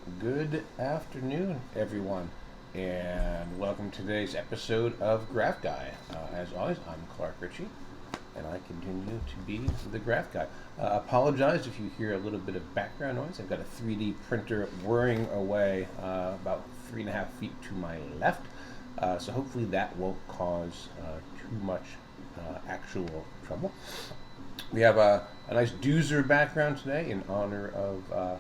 Good afternoon, everyone, and welcome to today's episode of Graph Guy. As always, I'm Clark Ritchie, and I continue to be the Graph Guy. Apologize if you hear a little bit of background noise. I've got a 3D printer whirring away about 3.5 feet to my left, so hopefully that won't cause too much actual trouble. We have a nice doozer background today in honor of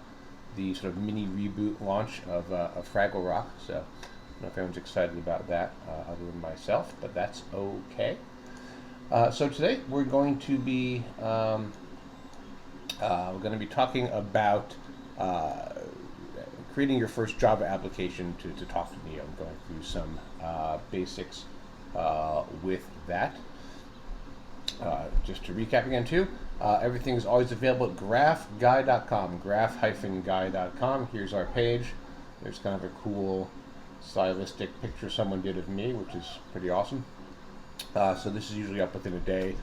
the sort of mini reboot launch of Fraggle Rock. So I don't know if everyone's excited about that other than myself, but that's okay. So today we're going to be talking about creating your first Java application to talk to Neo. I'm going through some basics with that. Just to recap again, too, everything is always available at graphguy.com, graph-guy.com. Here's our page. There's kind of a cool stylistic picture someone did of me, which is pretty awesome. So this is usually up within a day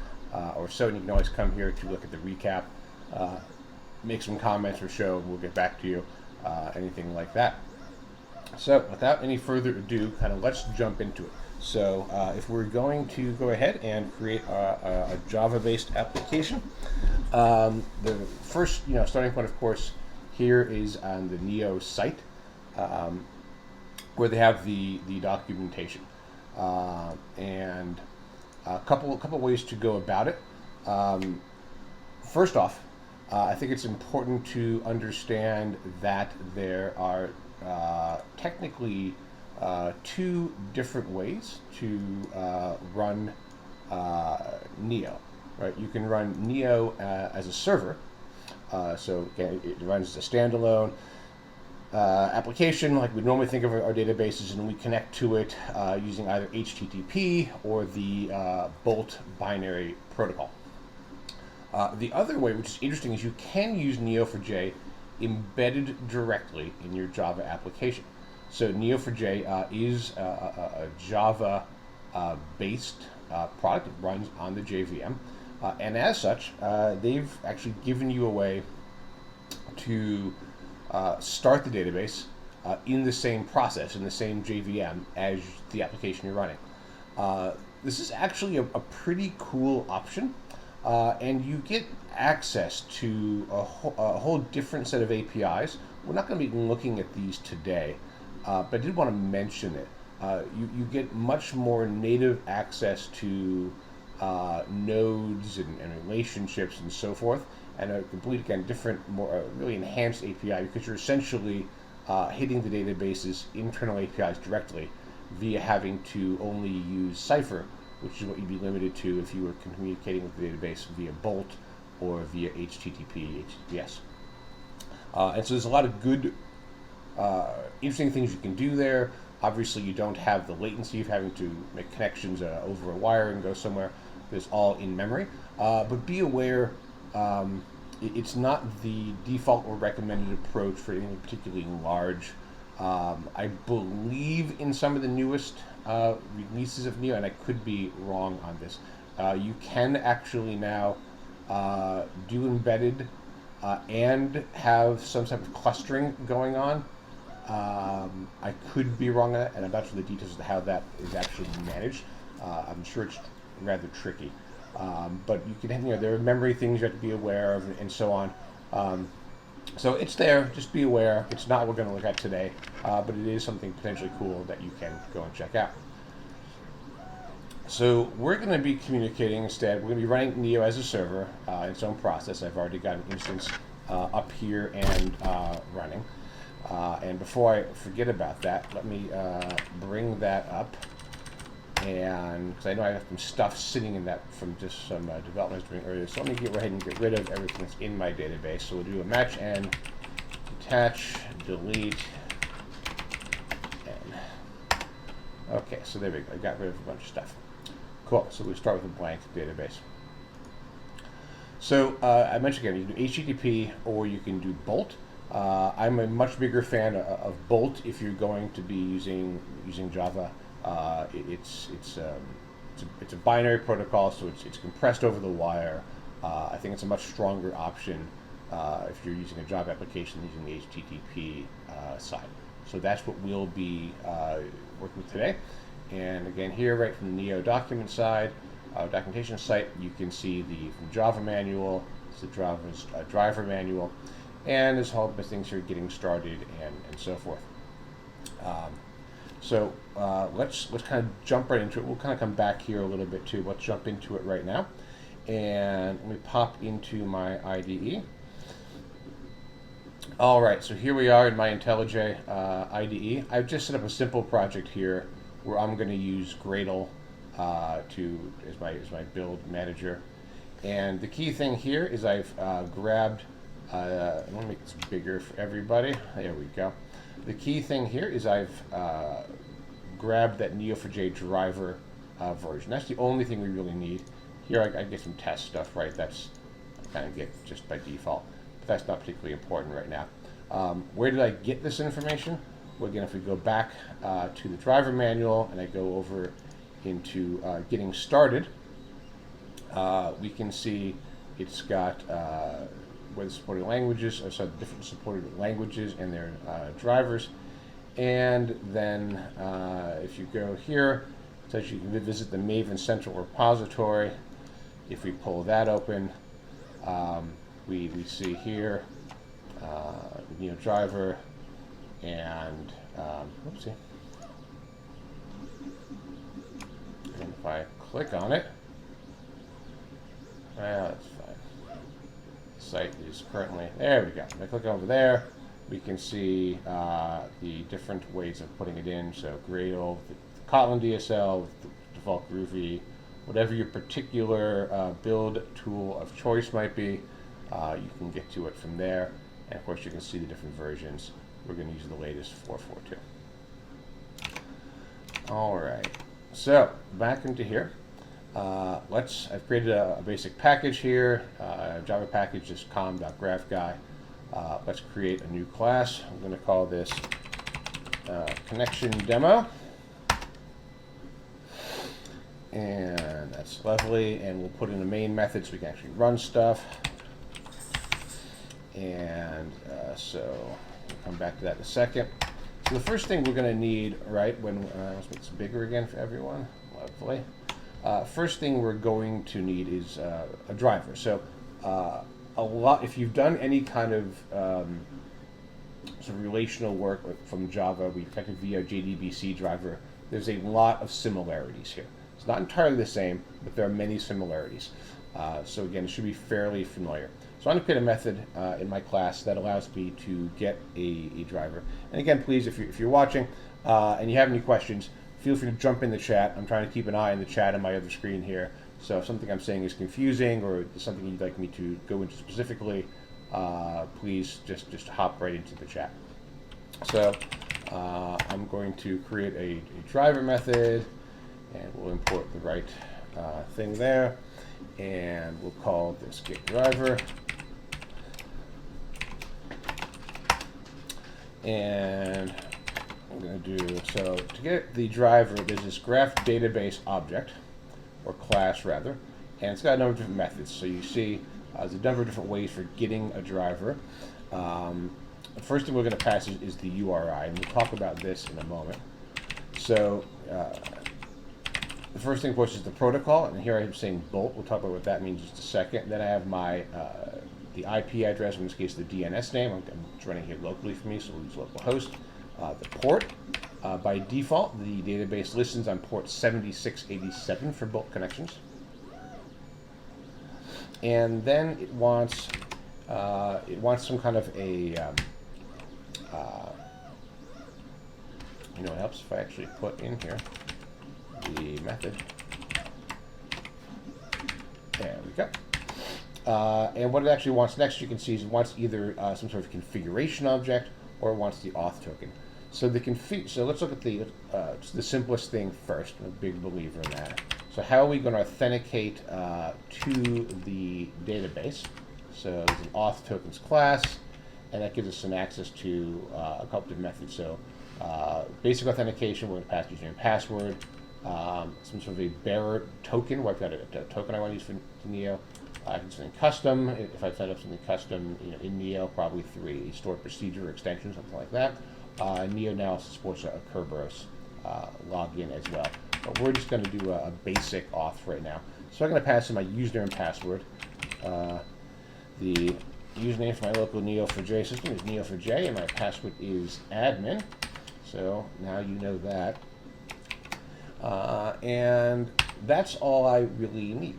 or so, and you can always come here to look at the recap, make some comments or show, and we'll get back to you, anything like that. So without any further ado, let's jump into it. So if we're going to go ahead and create a Java-based application, the first starting point, of course, here is on the Neo site, where they have the documentation, and a couple ways to go about it. First off, I think it's important to understand that there are technically two different ways to run Neo. Right? You can run Neo as a server, so again, it runs as a standalone application like we normally think of our databases, and we connect to it using either HTTP or the Bolt binary protocol. The other way, which is interesting, is you can use Neo4j embedded directly in your Java application. So Neo4j is a Java-based product. It runs on the JVM. And as such, they've actually given you a way to start the database in the same process, in the same JVM as the application you're running. This is actually a pretty cool option. And you get access to a whole different set of APIs. We're not going to be looking at these today, but I did want to mention it. You get much more native access to nodes and relationships and so forth, and a complete, again, different, more really enhanced API, because you're essentially hitting the database's internal APIs directly via having to only use Cypher, which is what you'd be limited to if you were communicating with the database via Bolt or via HTTP, HTTPS. And so there's a lot of good, interesting things you can do there. Obviously, you don't have the latency of having to make connections over a wire and go somewhere. It's all in memory. But be aware, it's not the default or recommended approach for anything particularly large. I believe in some of the newest releases of Neo, and I could be wrong on this, you can actually now do embedded and have some type of clustering going on. I could be wrong on that, and I'm not sure the details of how that is actually managed. I'm sure it's rather tricky. But you can, there are memory things you have to be aware of, and so on. So it's there, just be aware. It's not what we're going to look at today, but it is something potentially cool that you can go and check out. So we're going to be communicating instead. We're going to be running Neo as a server, its own process. I've already got an instance up here and running. And before I forget about that, let me bring that up. And because I know I have some stuff sitting in that from just some development I was doing earlier, so let me go ahead and get rid of everything that's in my database. So we'll do a match and detach, delete, and okay. So there we go. I got rid of a bunch of stuff. Cool. So we start with a blank database. So I mentioned again, you can do HTTP or you can do Bolt. I'm a much bigger fan of Bolt if you're going to be using Java. It's a binary protocol, so it's compressed over the wire. I think it's a much stronger option if you're using a job application using the HTTP side. So that's what we'll be working with today. And again, here, right from the Neo document side, documentation site, you can see the Java manual, it's the Java's driver manual, and there's a whole bunch of things here getting started and so forth. So let's kind of jump right into it. We'll kind of come back here a little bit too. Let's jump into it right now. And let me pop into my IDE. All right, so here we are in my IntelliJ IDE. I've just set up a simple project here where I'm going to use Gradle as my build manager. And the key thing here is I've grabbed, let me make this bigger for everybody. There we go. The key thing here is I've grabbed that Neo4j driver version. That's the only thing we really need. Here I get some test stuff, right? That's I kind of get just by default. But that's not particularly important right now. Where did I get this information? Well, again, if we go back to the driver manual and I go over into getting started, we can see it's got where the supported languages, so different supported languages and their drivers. And then if you go here, it says you can visit the Maven Central Repository. If we pull that open, we see here Neo driver and oopsie. And if I click on it, well, that's fine. The site is currently, there we go. If I click over there, we can see the different ways of putting it in. So Gradle, the Kotlin DSL, the default Groovy, whatever your particular build tool of choice might be, you can get to it from there. And of course, you can see the different versions. We're going to use the latest 4.4.2. All right. So back into here. I've created a basic package here, Java package, just com.graphguy. Let's create a new class. I'm going to call this connection demo. And that's lovely. And we'll put in a main method so we can actually run stuff. And so we'll come back to that in a second. So the first thing we're going to need, right, let's make this bigger again for everyone. Lovely. First thing we're going to need is a driver. So if you've done any kind of sort of relational work from Java, we connected via JDBC driver, there's a lot of similarities here. It's not entirely the same, but there are many similarities. So again, it should be fairly familiar. So I'm going to create a method in my class that allows me to get a driver. And again, please, if you're watching and you have any questions, feel free to jump in the chat. I'm trying to keep an eye on the chat on my other screen here. So if something I'm saying is confusing or something you'd like me to go into specifically, please just hop right into the chat. So I'm going to create a driver method, and we'll import the right thing there. And we'll call this get driver. And I'm going to do, so to get the driver, there's this graph database object, or class rather, and it's got a number of different methods. So you see there's a number of different ways for getting a driver. The first thing we're going to pass is the URI, and we'll talk about this in a moment. So the first thing, of course, is the protocol, and here I'm saying Bolt. We'll talk about what that means in just a second. Then I have my the IP address, in this case the DNS name. It's running here locally for me, so we'll use localhost. The port, by default, the database listens on port 7687 for Bolt connections. And then it wants some kind of a, it helps if I actually put in here the method. There we go. And what it actually wants next, you can see, is it wants either some sort of configuration object or it wants the auth token. So so let's look at the simplest thing first. I'm a big believer in that. So how are we going to authenticate to the database? So there's an Auth Tokens class, and that gives us some access to a couple of methods. So basic authentication, we're going to pass username and password. Some sort of a bearer token, where I've got a token I want to use for Neo. I can do something custom. If I set up something custom, in Neo, probably 3 stored procedure extension, something like that. Neo now supports a Kerberos login as well. But we're just going to do a basic auth right now. So I'm going to pass in my username and password. The username for my local Neo4j system is Neo4j, and my password is admin. So now you know that. And that's all I really need.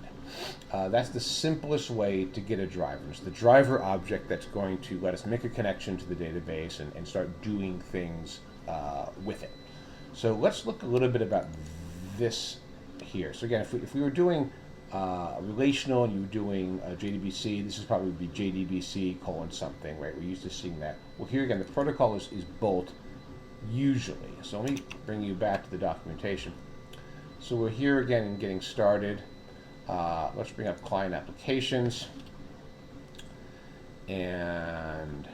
That's the simplest way to get a driver. It's the driver object that's going to let us make a connection to the database and start doing things with it. So let's look a little bit about this here. So again, if we were doing relational and you were doing JDBC, this is probably be JDBC : something, right? We're used to seeing that. Well, here again, the protocol is Bolt usually. So let me bring you back to the documentation. So we're here again in getting started. Let's bring up client applications, and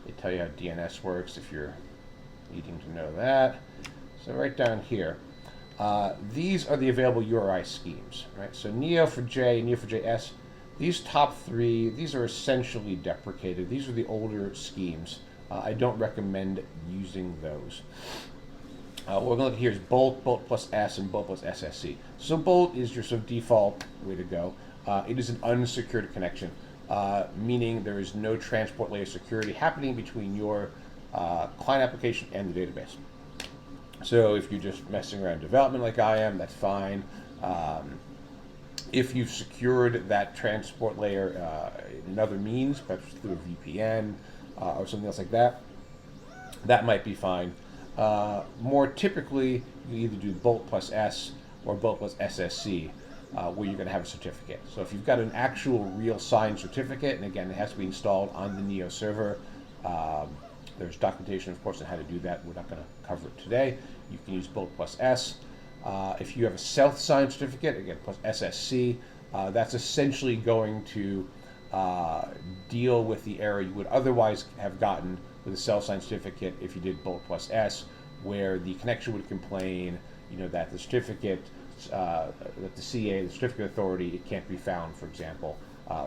they tell you how DNS works if you're needing to know that. So right down here, these are the available URI schemes, right? So Neo4j, Neo4j-S, these top 3, these are essentially deprecated. These are the older schemes. I don't recommend using those. What we're going to look at here is Bolt, Bolt plus S, and Bolt plus SSC. So Bolt is your sort of default way to go. It is an unsecured connection, meaning there is no transport layer security happening between your client application and the database. So if you're just messing around development like I am, that's fine. If you've secured that transport layer in other means, perhaps through a VPN or something else like that, that might be fine. More typically, you either do Bolt plus S or Bolt plus SSC, where you're going to have a certificate. So if you've got an actual real signed certificate, and again, it has to be installed on the Neo server, there's documentation, of course, on how to do that. We're not going to cover it today. You can use Bolt plus S. If you have a self-signed certificate, again, plus SSC, that's essentially going to deal with the error you would otherwise have gotten with a self-signed certificate if you did Bolt plus S, where the connection would complain, that the certificate, that the CA, the certificate authority, it can't be found, for example,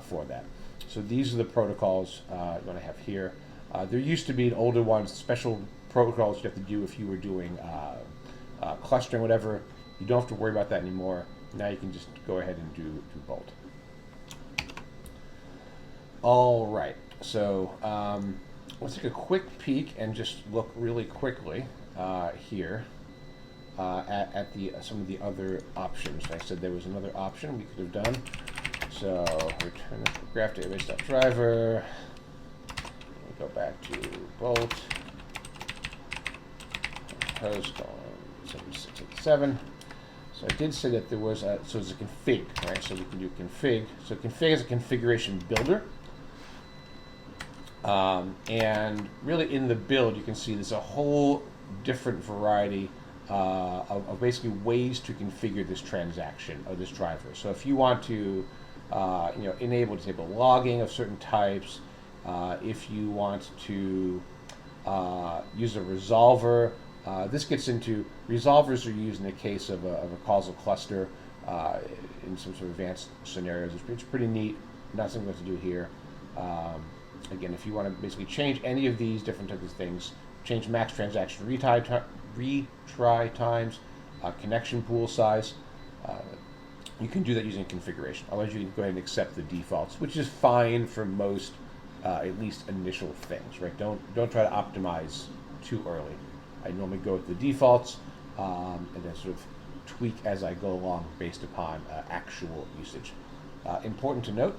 for that. So these are the protocols you want to have here. There used to be an older ones, special protocols you have to do if you were doing clustering, whatever. You don't have to worry about that anymore. Now you can just go ahead and do Bolt. All right, so let's take a quick peek and just look really quickly here at some of the other options. I said there was another option we could have done. So return the graph database.driver. We'll go back to Bolt. Host on 7687. So I did say that there was so it's a config, right? So we can do config. So config is a configuration builder. And really in the build, you can see there's a whole different variety of basically ways to configure this transaction or this driver. So if you want to enable disable logging of certain types, if you want to use a resolver, this gets into resolvers are used in the case of a causal cluster in some sort of advanced scenarios. It's pretty neat. Not something we have to do here. Again, if you want to basically change any of these different types of things, change max transaction retry times, connection pool size, you can do that using configuration. Otherwise, you can go ahead and accept the defaults, which is fine for most, at least initial things, right? Don't try to optimize too early. I normally go with the defaults and then sort of tweak as I go along based upon actual usage. Important to note,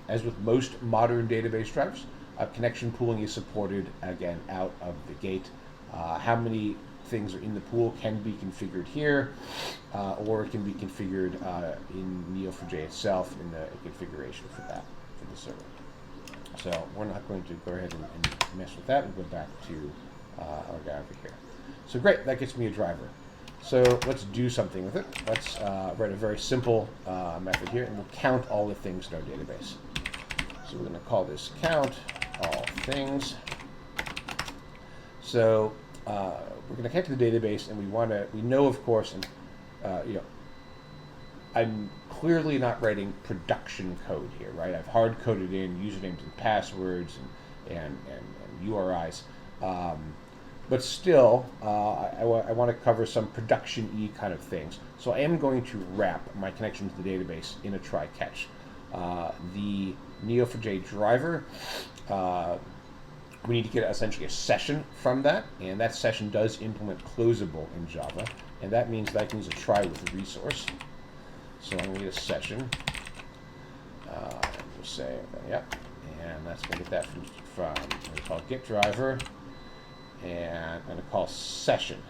as with most modern database drivers, connection pooling is supported, again, out of the gate. How many things are in the pool can be configured here, or it can be configured in Neo4j itself in the configuration for that, for the server. So we're not going to go ahead and mess with that and go back to our guy over here. So great, that gets me a driver. So let's do something with it. Let's write a very simple method here, and we'll count all the things in our database. So we're going to call this count all things. So we're going to connect to the database, and we know, of course, and I'm clearly not writing production code here, right? I've hard coded in usernames and passwords and URIs. But still, I want to cover some production-y kind of things. So I am going to wrap my connection to the database in a try-catch. The Neo4j driver, we need to get essentially a session from that, and that session does implement closable in Java, and that means that I can use a try with resource. So I'm going to need a session. We'll say, yep, and that's going to get that from I'm going to call it get driver, and I'm going to call session.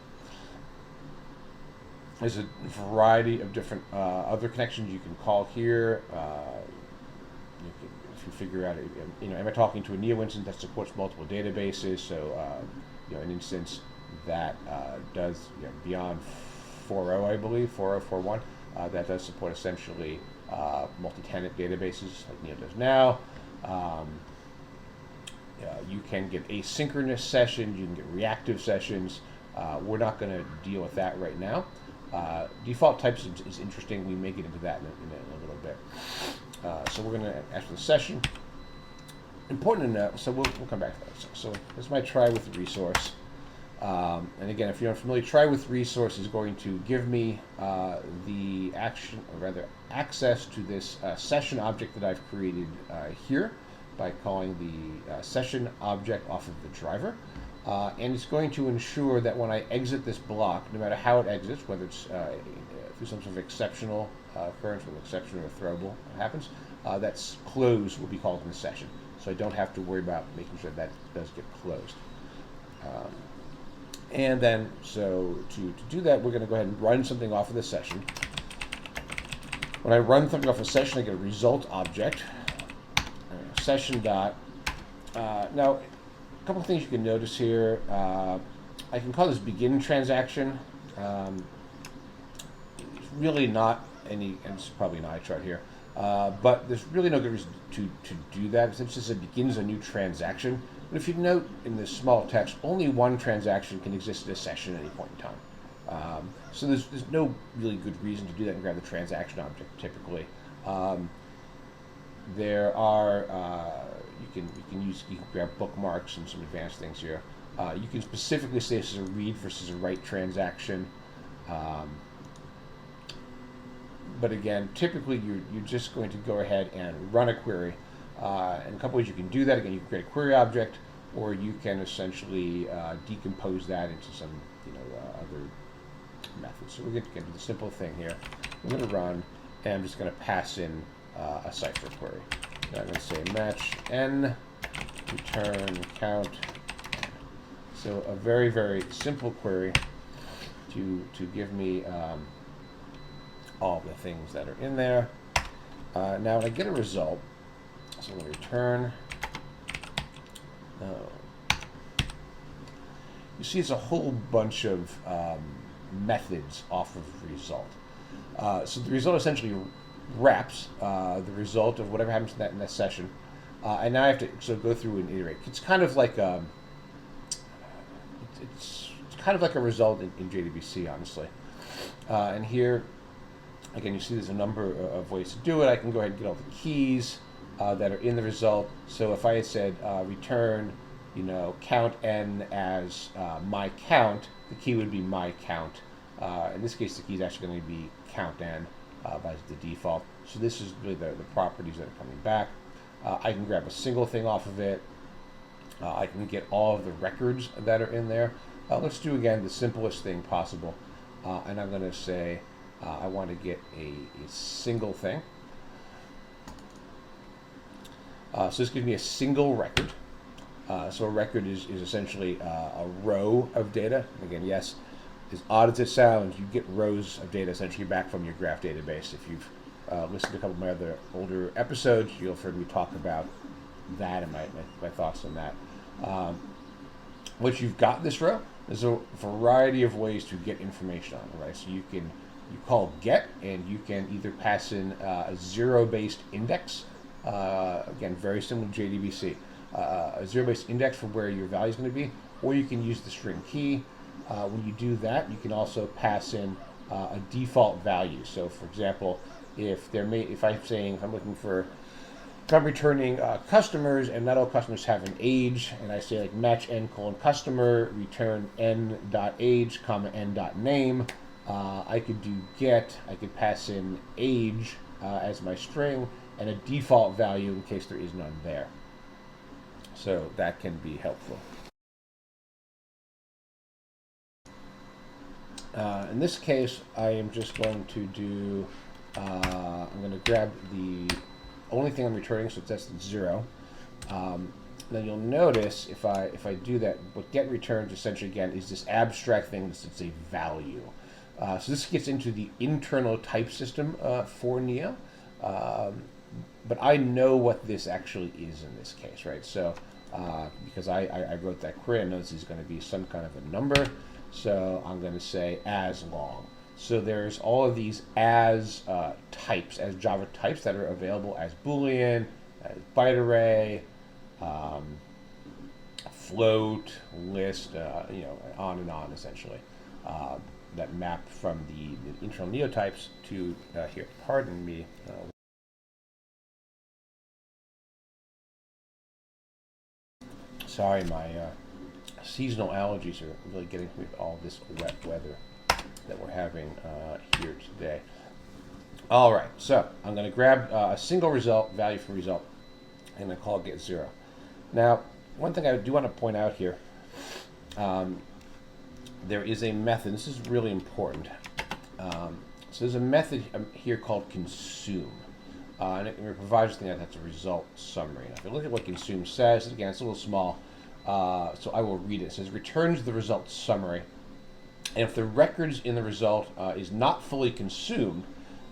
There's a variety of different other connections you can call here. If you figure out, am I talking to a Neo instance that supports multiple databases? So, an instance that does beyond 4.0, I believe, 4.0, 4.1, that does support essentially multi-tenant databases like Neo does now. You can get asynchronous sessions, you can get reactive sessions. We're not going to deal with that right now. Default types is interesting. We may get into that in a little bit. So we're going to ask for the session. Important to note, so we'll come back to that. So this is my try with the resource. And again, if you're unfamiliar, try with resource is going to give me the action, or rather access to this session object that I've created here by calling the session object off of the driver. And it's going to ensure that when I exit this block, no matter how it exits, whether it's through some sort of exceptional occurrence, whether exception or throwable happens, that's close will be called in the session. So I don't have to worry about making sure that does get closed. And then, so to do that, we're going to go ahead and run something off of the session. When I run something off a session, I get a result object, session dot. Now, a couple of things you can notice here. I can call this begin transaction. It's really not any, and it's probably an eye chart here, but there's really no good reason to do that. It's just it begins a new transaction. But if you note in this small text, only one transaction can exist in a session at any point in time. So there's no really good reason to do that and grab the transaction object typically. There are you can grab bookmarks and some advanced things here. You can specifically say this is a read versus a write transaction. But again, typically you're just going to go ahead and run a query. And a couple ways you can do that. Again, you can create a query object, or you can essentially decompose that into some other methods. So we're going to get to the simple thing here. I'm going to run, and I'm just going to pass in a cipher query. And I'm going to say match n, return count. So a very, very simple query to give me all the things that are in there. Now when I get a result, so I'm going to return. You see it's a whole bunch of methods off of result. So the result essentially wraps the result of whatever happens in that session. And now I have to go through and iterate. It's kind of like it's kind of like a result in JDBC, honestly. And here, again, you see there's a number of ways to do it. I can go ahead and get all the keys that are in the result. So if I had said return, count n as my count, the key would be my count. In this case, the key is actually going to be count n by the default. So this is really the properties that are coming back. I can grab a single thing off of it. I can get all of the records that are in there. Let's do, again, the simplest thing possible. And I'm going to say I want to get a single thing. So this gives me a single record. So a record is essentially a row of data. Again, yes, as odd as it sounds, you get rows of data essentially back from your graph database. If you've listened to a couple of my other older episodes, you'll have heard me talk about that and my thoughts on that. Once you've got this row, there's a variety of ways to get information on it, right? So you call get, and you can either pass in a zero-based index. Again, very similar to JDBC. A zero-based index for where your value is going to be, or you can use the string key. When you do that, you can also pass in a default value. So, for example, if I'm looking for, if I'm returning customers, and not all customers have an age, and I say like match n colon customer, return n dot age comma n dot name. I could do get. I could pass in age as my string and a default value in case there is none there. So that can be helpful. In this case, I am just going to do, I'm going to grab the only thing I'm returning, so that's 0. Then you'll notice if I do that, what get returns essentially again is this abstract thing that's a value. So this gets into the internal type system for Neo. But I know what this actually is in this case, right? So because I wrote that query, I know this is going to be some kind of a number. So I'm going to say as long. So there's all of these as types, as Java types that are available as Boolean, as byte array, float, list, on and on essentially. That map from the internal neotypes to here. Pardon me. Sorry, my seasonal allergies are really getting me with all this wet weather that we're having here today. All right, so I'm going to grab a single result, value for result, and I call it get 0. Now, one thing I do want to point out here, there is a method. This is really important. So there's a method here called consume. And it provides something that's a result summary. Now, if you look at what consume says, again, it's a little small, so I will read it. It says, returns the result summary. And if the records in the result is not fully consumed,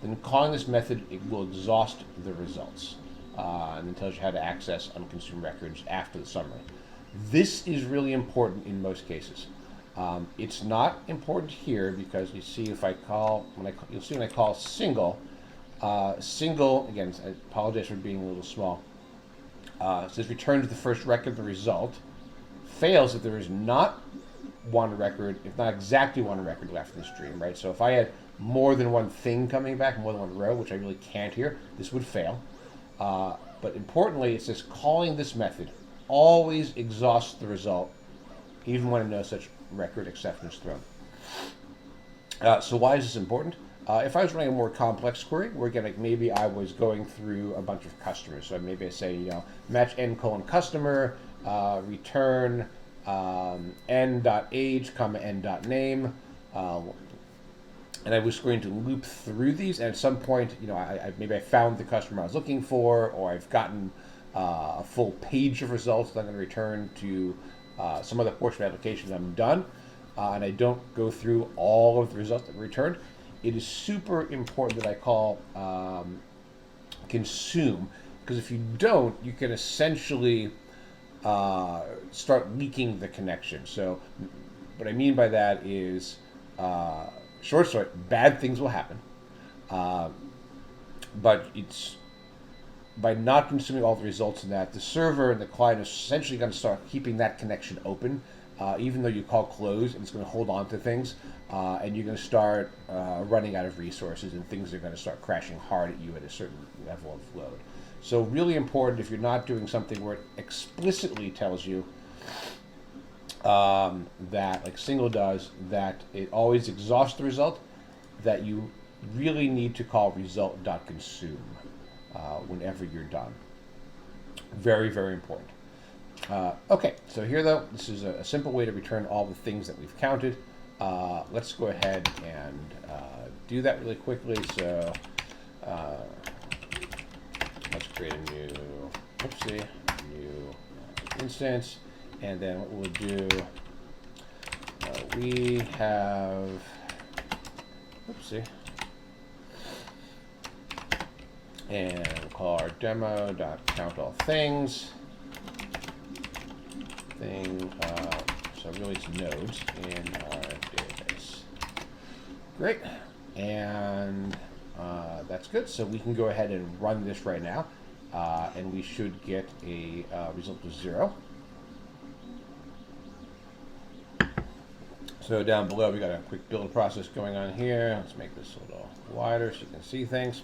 then calling this method, it will exhaust the results. And then tells you how to access unconsumed records after the summary. This is really important in most cases. It's not important here because you see if I call, you'll see when I call single, single, again, I apologize for being a little small, it says returns the first record of the result, fails if there is not one record, if not exactly one record left in the stream, right? So if I had more than one thing coming back, more than one row, which I really can't here, this would fail. But importantly, it says calling this method always exhausts the result, even when no such record exception is thrown. So why is this important? If I was running a more complex query, where again, like maybe I was going through a bunch of customers, so maybe I say, match n colon customer, return n dot age comma n dot name, and I was going to loop through these, and at some point, maybe I found the customer I was looking for, or I've gotten a full page of results that I'm going to return to some other portion of the application. I'm done, and I don't go through all of the results that were returned. It is super important that I call consume, because if you don't, you can essentially start leaking the connection. So what I mean by that is, short story, bad things will happen. But it's by not consuming all the results in that, the server and the client is essentially going to start keeping that connection open, even though you call close, and it's going to hold on to things, and you're going to start running out of resources, and things are going to start crashing hard at you at a certain level of load. So really important, if you're not doing something where it explicitly tells you that, like single does, that it always exhausts the result, that you really need to call result.consume whenever you're done. Very, very important. Okay, so here though, this is a simple way to return all the things that we've counted. Let's go ahead and do that really quickly. So let's create a new instance, and then what we'll do, we have, and we'll call our demo.countAllThings. So really it's nodes in our database. Great, and that's good. So we can go ahead and run this right now, and we should get a result of 0. So So down below, we got a quick build process going on here. Let's make this a little wider so you can see things.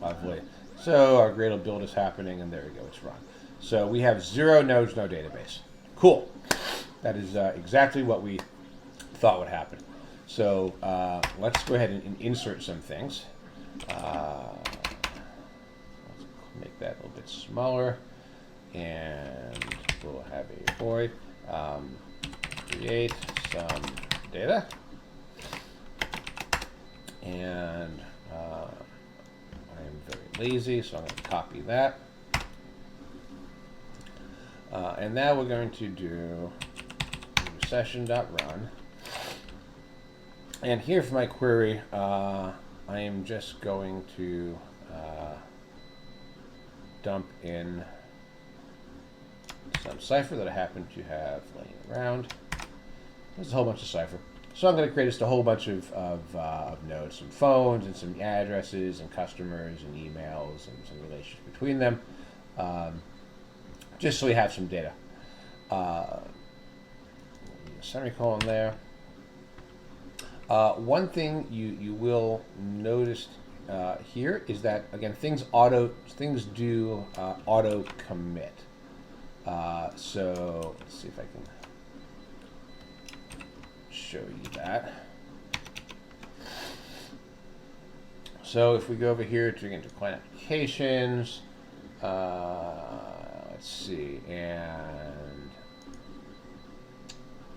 Lovely. So our Gradle build is happening, and there we go, it's run. So we have 0 nodes, no database. Cool. That is exactly what we thought would happen. So let's go ahead and insert some things. Let's make that a little bit smaller, and we'll have a void. Create some data, and I am very lazy, so I'm going to copy that. And now we're going to do session.run. And here for my query, I am just going to dump in some cipher that I happen to have laying around. There's a whole bunch of cipher. So I'm going to create just a whole bunch of nodes, some phones and some addresses and customers and emails and some relations between them, just so we have some data. Semicolon there. One thing you will notice here is that, again, things do auto commit. So let's see if I can show you that. So if we go over here to client applications, let's see, and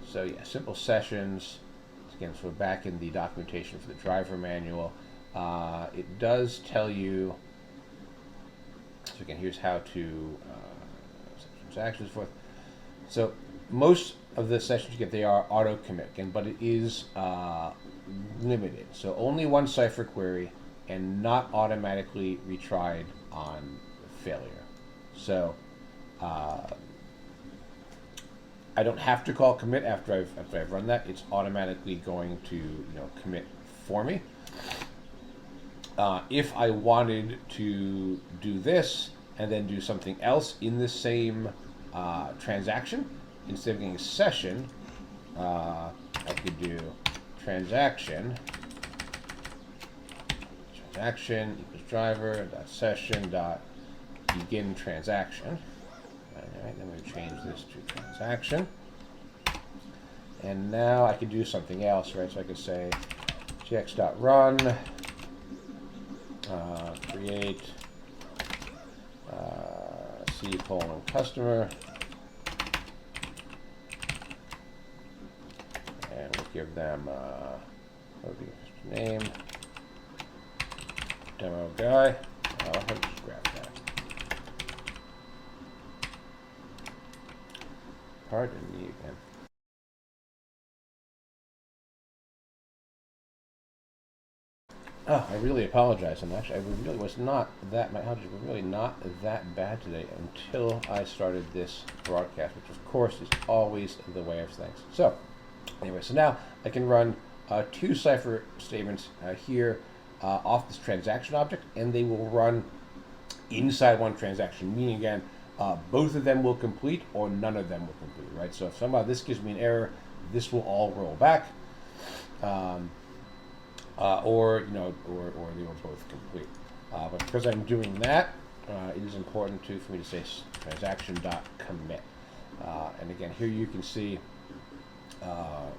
so yeah, simple sessions. Again, so we're back in the documentation for the driver manual. It does tell you, so again, here's how to transactions forth. So most of the sessions you get, they are auto commit, again, but it is limited. So only one cipher query and not automatically retried on failure. So I don't have to call commit after I've run that. It's automatically going to commit for me. If I wanted to do this and then do something else in the same transaction, instead of getting a session, I could do transaction equals driver dot session dot begin transaction. Alright, then we change this to transaction. And now I could do something else, right? So I could say gx.run, create C:customer, and we'll give them name, demo guy. I'll have to just grab that. Pardon me again. Oh, I really apologize. I really was not that. My allergies were really not that bad today until I started this broadcast, which of course is always the way of things. So, anyway, so now I can run 2 cipher statements here off this transaction object, and they will run inside one transaction. Meaning, again, both of them will complete, or none of them will complete. Right. So if somehow this gives me an error, this will all roll back. Or they will both complete. But because I'm doing that, it is important for me to say transaction.commit. And again, here you can see I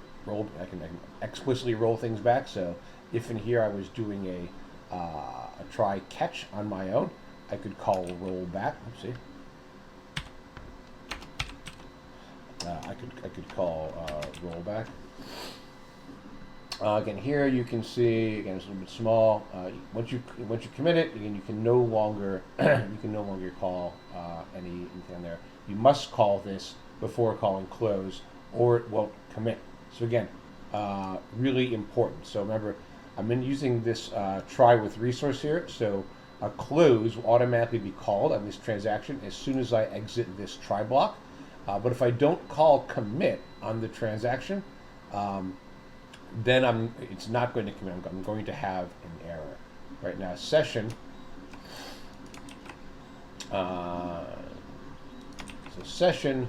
can explicitly roll things back. So if in here I was doing a try catch on my own, I could call roll back. Let's see. I could call rollback. Again, here you can see, again, it's a little bit small. Once you commit it, again, you can no longer call anything on there. You must call this before calling close, or it won't commit. So again, really important. So remember, I'm using this try with resource here. So a close will automatically be called on this transaction as soon as I exit this try block. But if I don't call commit on the transaction, then it's not going to commit. I'm going to have an error. Right now, session. So session.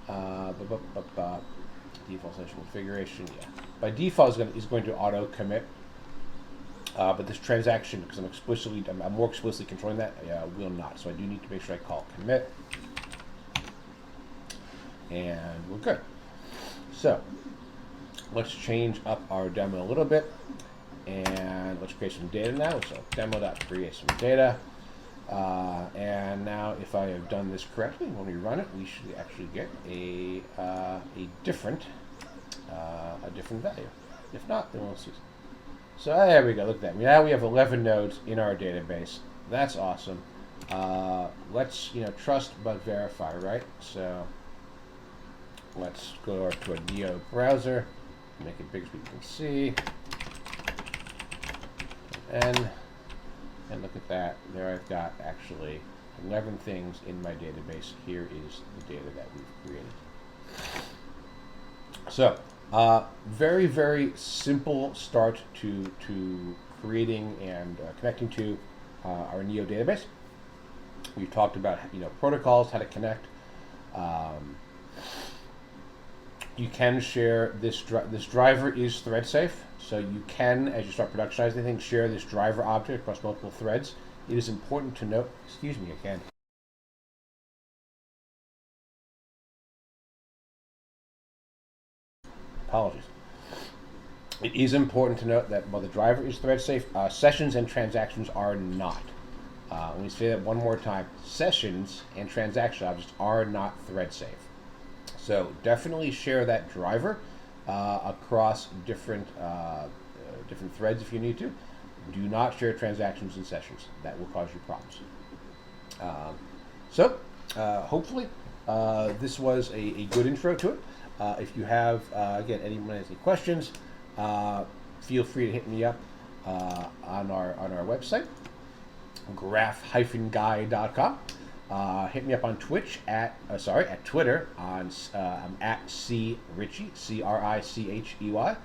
The default session configuration. Yeah, by default is going to auto commit. But this transaction, because I'm more explicitly controlling that, will not. So I do need to make sure I call commit, and we're good. So let's change up our demo a little bit, and let's create some data now. So demo.create some data, and now if I have done this correctly, when we run it, we should actually get a different value. If not, then we'll see. So there we go. Look at that. Now we have 11 nodes in our database. That's awesome. Let's trust but verify, right? So let's go to a Neo browser, make it big so we can see, and look at that. There I've got actually 11 things in my database. Here is the data that we've created. So very, very simple start to creating and connecting to our Neo database. We've talked about protocols, how to connect. You can share this driver is thread safe, so you can, as you start productionizing things, share this driver object across multiple threads. It is important to note. Excuse me again. Apologies. It is important to note that while the driver is thread safe, sessions and transactions are not. Let me say that one more time. Sessions and transaction objects are not thread safe. So definitely share that driver across different threads if you need to. Do not share transactions and sessions. That will cause you problems. Hopefully this was a good intro to it. If you have, again, anyone has any questions, feel free to hit me up on our website, graph-guy.com. Hit me up on Twitch at Twitter on I'm at CRichey, CRichey,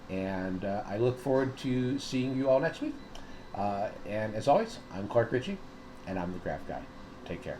and I look forward to seeing you all next week. And as always, I'm Clark Ritchie, and I'm the Graph Guy. Take care.